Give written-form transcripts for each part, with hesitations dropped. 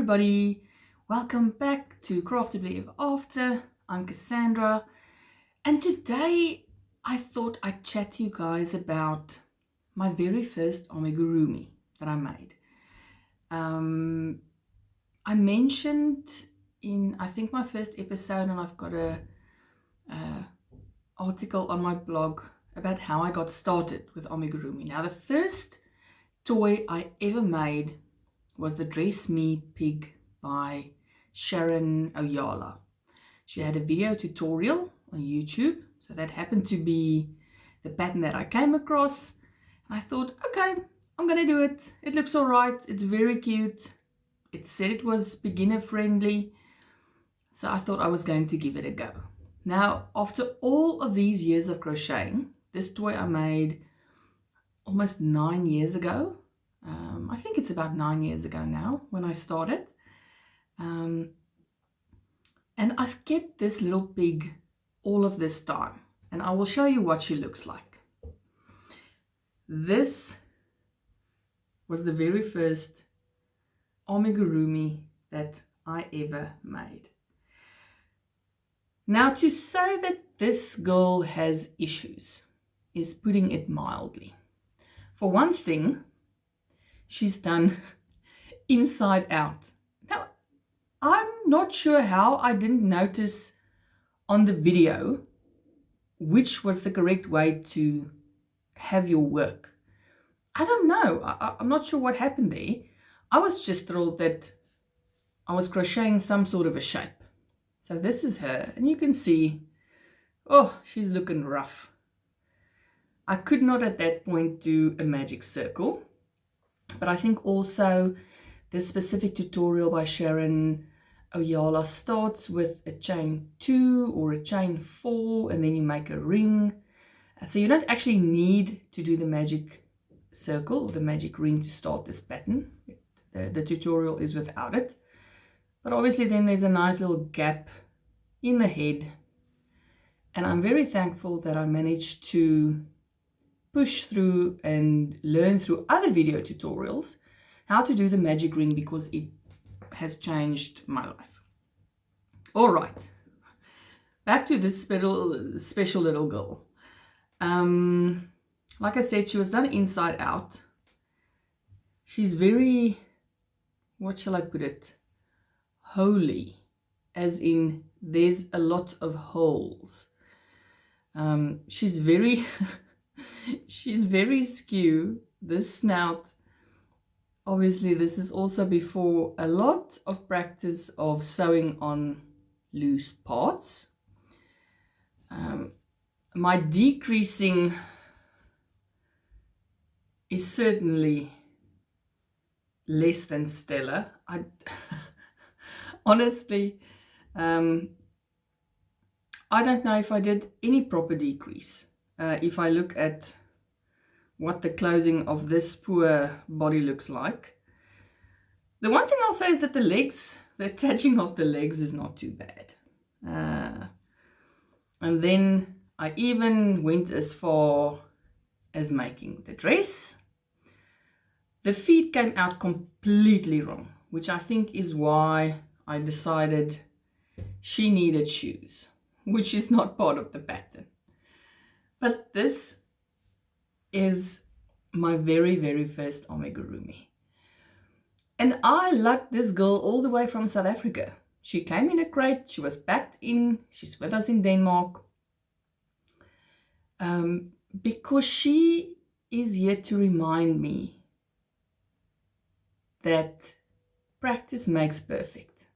everybody, welcome back to Craftably Ever After. I'm Cassandra, and today I thought I'd chat to you guys about my very first amigurumi that I made. I mentioned in, I think, my first episode, and I've got a article on my blog about how I got started with amigurumi. Now, the first toy I ever made was the Dress Me Pig by Sharon Ojala. She had a video tutorial on YouTube, so that happened to be the pattern that I came across. And I thought, okay, I'm gonna do it. It looks all right. It's very cute. It said it was beginner friendly, so I thought I was going to give it a go. Now, after all of these years of crocheting, this toy I made almost 9 years ago. I think it's about 9 years ago now when I started. And I've kept this little pig all of this time. And I will show you what she looks like. This was the very first amigurumi that I ever made. Now, to say that this girl has issues is putting it mildly. For one thing, she's done inside out. Now, I'm not sure how I didn't notice on the video which was the correct way to have your work. I don't know. I'm not sure what happened there. I was just thrilled that I was crocheting some sort of a shape. So this is her, and you can see, oh, she's looking rough. I could not at that point do a magic circle, but I think also this specific tutorial by Sharon Ojala starts with a chain 2 or a chain 4, and then you make a ring. So you don't actually need to do the magic circle or the magic ring to start this pattern. The tutorial is without it. But obviously then there's a nice little gap in the head. And I'm very thankful that I managed to push through and learn through other video tutorials how to do the magic ring, because it has changed my life. All right, back to this special little girl. Like I said, she was done inside out. She's very, what shall I put it, holy, as in there's a lot of holes. She's very she's very skew. This snout, obviously this is also before a lot of practice of sewing on loose parts. My decreasing is certainly less than stellar. Honestly, I don't know if I did any proper decrease. If I look at what the closing of this poor body looks like. The one thing I'll say is that the legs, the attaching of the legs is not too bad. And then I even went as far as making the dress. The feet came out completely wrong, which I think is why I decided she needed shoes, which is not part of the pattern. But this is my very, very first amigurumi. And I lugged this girl all the way from South Africa. She came in a crate, she was packed in, she's with us in Denmark. Because she is here to remind me that practice makes perfect.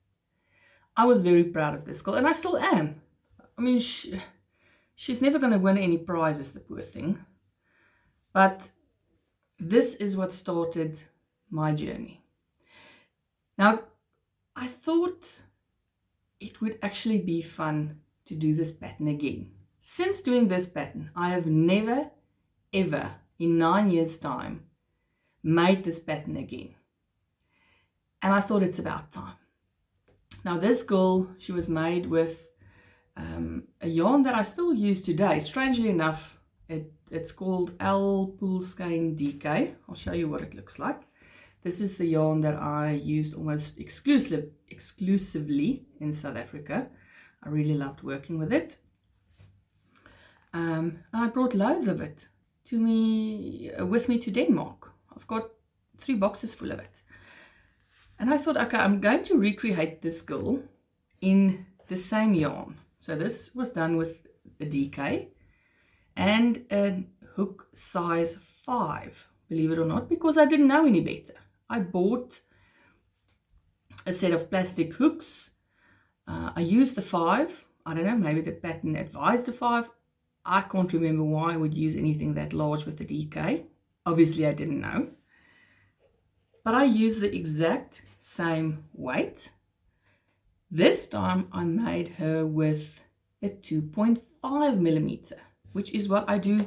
I was very proud of this girl, and I still am. I mean, she's never going to win any prizes, the poor thing. But this is what started my journey. Now, I thought it would actually be fun to do this pattern again. Since doing this pattern, I have never, ever, in 9 years' time, made this pattern again. And I thought it's about time. Now, this girl, she was made with a yarn that I still use today. Strangely enough, it's called L Poolskein DK. I'll show you what it looks like. This is the yarn that I used almost exclusively in South Africa. I really loved working with it. I brought loads of it with me to Denmark. I've got 3 boxes full of it. And I thought, okay, I'm going to recreate this girl in the same yarn. So this was done with a DK and a hook size 5, believe it or not, because I didn't know any better. I bought a set of plastic hooks. I used the 5. I don't know, maybe the pattern advised a 5. I can't remember why I would use anything that large with the DK. Obviously, I didn't know. But I used the exact same weight. This time I made her with a 2.5 millimeter, which is what I do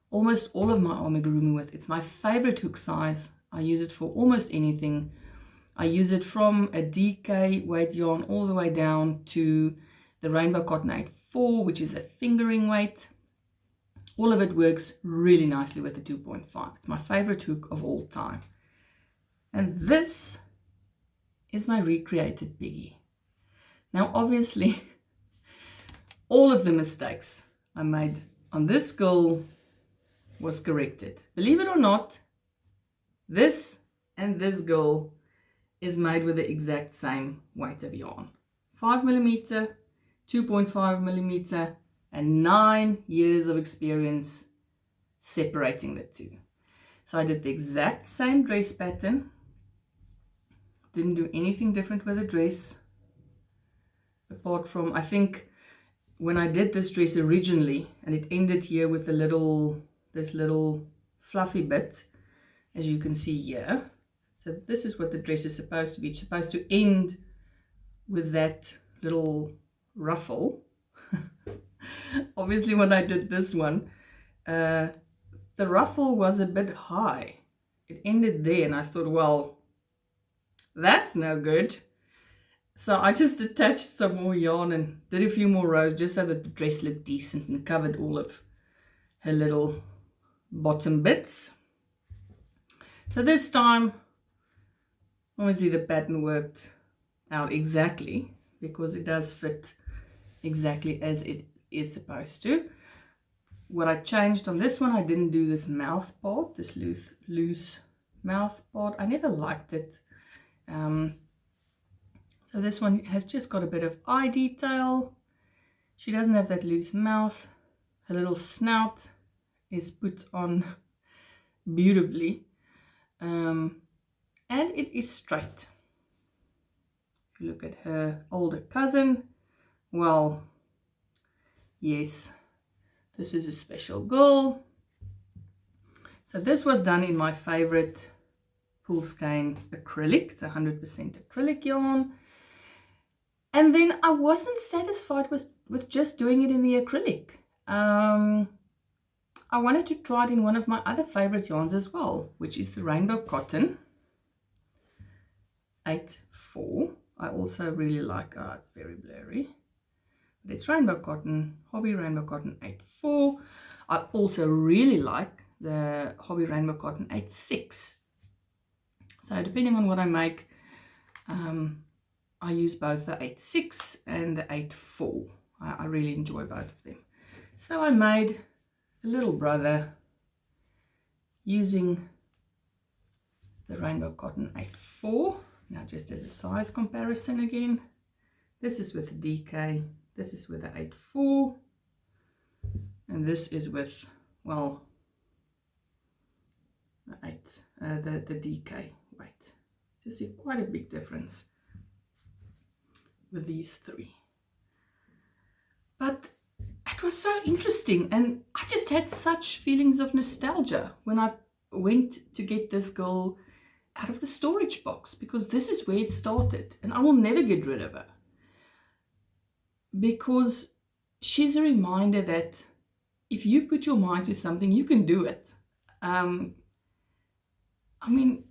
almost all of my amigurumi with. It's my favorite hook size. I use it for almost anything. I use it from a DK weight yarn all the way down to the Rainbow Cotton 8.4, which is a fingering weight. All of it works really nicely with the 2.5. It's my favorite hook of all time. And this is my recreated piggy. Now, obviously, all of the mistakes I made on this girl was corrected. Believe it or not, this and this girl is made with the exact same weight of yarn. 5 millimeter, 2.5 millimeter, and 9 years of experience separating the two. So I did the exact same dress pattern. Didn't do anything different with the dress. Apart from, I think, when I did this dress originally, and it ended here with this little fluffy bit, as you can see here. So this is what the dress is supposed to be. It's supposed to end with that little ruffle. Obviously, when I did this one, the ruffle was a bit high. It ended there, and I thought, well, that's no good. So I just attached some more yarn and did a few more rows just so that the dress looked decent and covered all of her little bottom bits. So this time, obviously the pattern worked out exactly, because it does fit exactly as it is supposed to. What I changed on this one, I didn't do this mouth part, this loose mouth part. I never liked it. So this one has just got a bit of eye detail. She doesn't have that loose mouth. Her little snout is put on beautifully. And it is straight. If you look at her older cousin, well, yes, this is a special girl. So this was done in my favorite full skein acrylic. It's 100% acrylic yarn. And then I wasn't satisfied with just doing it in the acrylic. I wanted to try it in one of my other favorite yarns as well, which is the Rainbow Cotton 8.4. I also really like, it's very blurry, but it's Rainbow Cotton, Hobby Rainbow Cotton 8.4. I also really like the Hobby Rainbow Cotton 8.6. So depending on what I make, I use both the 8.6 and the 8.4. I really enjoy both of them. So I made a little brother using the Rainbow Cotton 8.4. Now just as a size comparison again, this is with the DK, this is with the 8.4, and this is with, well, the DK weight. You see quite a big difference with these three. But it was so interesting, and I just had such feelings of nostalgia when I went to get this girl out of the storage box, because this is where it started, and I will never get rid of her, because she's a reminder that if you put your mind to something, you can do it. I mean,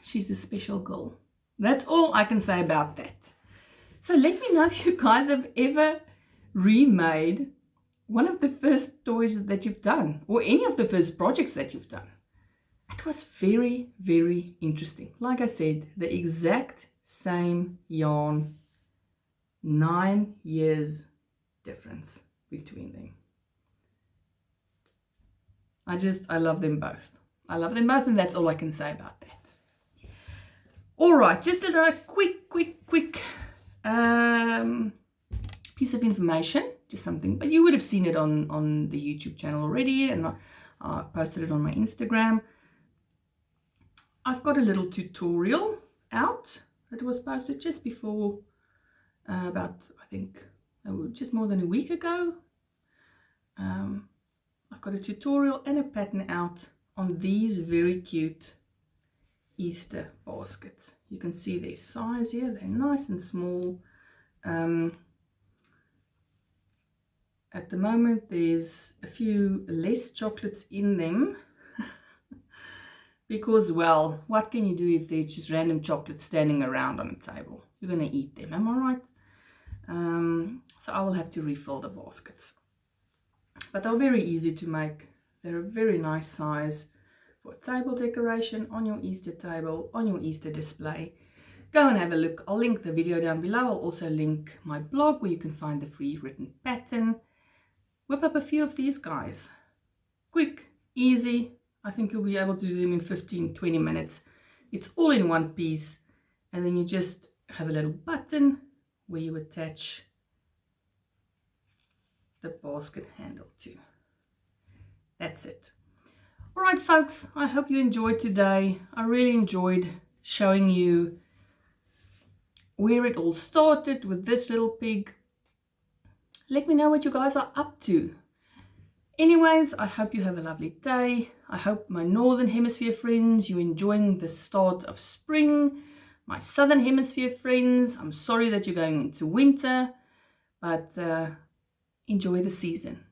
she's a special girl. That's all I can say about that. So let me know if you guys have ever remade one of the first toys that you've done, or any of the first projects that you've done. It That was very, very interesting. Like I said, the exact same yarn, 9 years difference between them. I love them both. I love them both, and that's all I can say about that. All right, just a quick piece of information, just something, but you would have seen it on the YouTube channel already, and I posted it on my Instagram. I've got a little tutorial out that was posted just before, about, I think, just more than a week ago. I've got a tutorial and a pattern out on these very cute Easter baskets. You can see their size here, they're nice and small. At the moment there's a few less chocolates in them because, well, what can you do if there's just random chocolates standing around on a table? You're gonna eat them, am I right? So I will have to refill the baskets, but they're very easy to make. They're a very nice size for table decoration, on your Easter table, on your Easter display. Go and have a look. I'll link the video down below. I'll also link my blog where you can find the free written pattern. Whip up a few of these guys. Quick, easy. I think you'll be able to do them in 15-20 minutes. It's all in one piece, and then you just have a little button where you attach the basket handle to. That's it. All right, folks, I hope you enjoyed today. I really enjoyed showing you where it all started with this little pig. Let me know what you guys are up to. Anyways, I hope you have a lovely day. I hope my Northern Hemisphere friends, you're enjoying the start of spring. My Southern Hemisphere friends, I'm sorry that you're going into winter, but enjoy the season.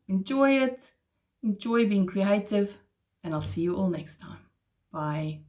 Enjoy it. Enjoy being creative, and I'll see you all next time. Bye.